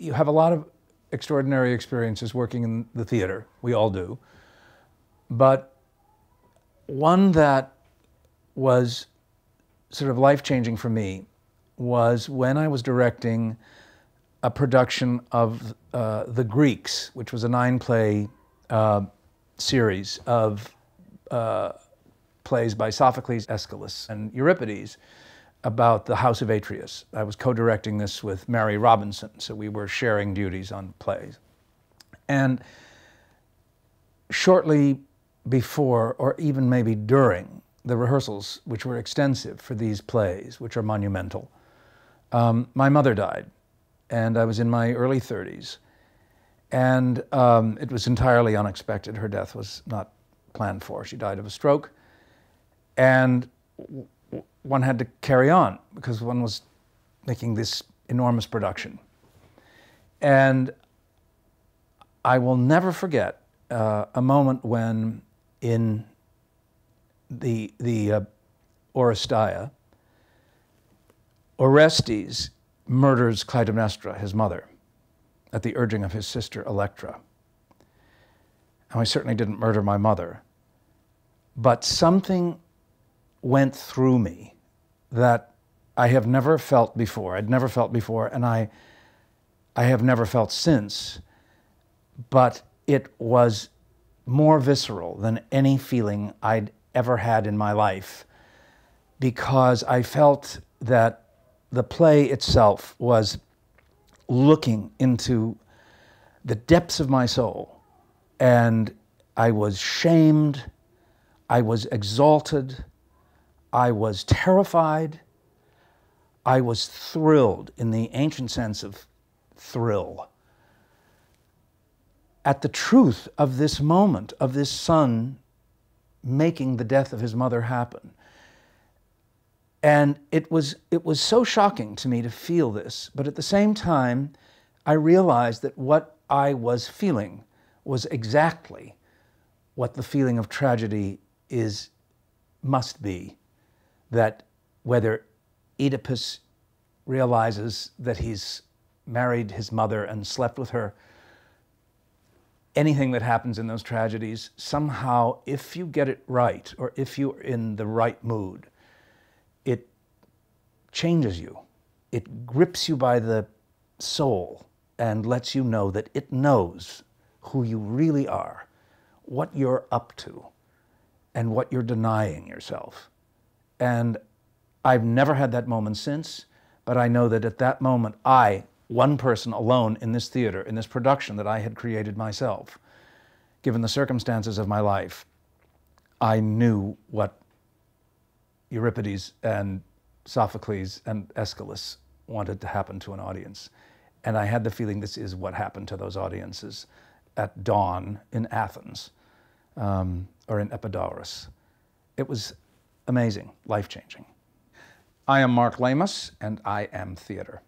you have a lot of extraordinary experiences working in the theater. We all do. But one that was sort of life-changing for me was when I was directing a production of The Greeks, which was a 9-play series of plays by Sophocles, Aeschylus, and Euripides about the House of Atreus. I was co-directing this with Mary Robinson, so we were sharing duties on plays. And shortly before, or even maybe during, the rehearsals, which were extensive for these plays, which are monumental, my mother died, and I was in my early 30s. And it was entirely unexpected. Her death was not planned for. She died of a stroke. And one had to carry on because one was making this enormous production. And I will never forget a moment when in the Oresteia, Orestes murders Clytemnestra, his mother, at the urging of his sister Electra. Now, I certainly didn't murder my mother, but something went through me that I have never felt before. I'd never felt before, and I have never felt since, but it was more visceral than any feeling I'd ever had in my life, because I felt that the play itself was looking into the depths of my soul, and I was shamed, I was exalted, I was terrified, I was thrilled in the ancient sense of thrill at the truth of this moment, of this son making the death of his mother happen. And it was so shocking to me to feel this, but at the same time, I realized that what I was feeling was exactly what the feeling of tragedy must be. That whether Oedipus realizes that he's married his mother and slept with her, anything that happens in those tragedies, somehow, if you get it right, or if you're in the right mood, it changes you. It grips you by the soul and lets you know that it knows who you really are, what you're up to, and what you're denying yourself. And I've never had that moment since, but I know that at that moment, one person alone in this theater, in this production that I had created myself, given the circumstances of my life, I knew what Euripides and Sophocles and Aeschylus wanted to happen to an audience. And I had the feeling this is what happened to those audiences at dawn in Athens, or in Epidaurus. It was amazing, life-changing. I am Mark Lamos, and I am theater.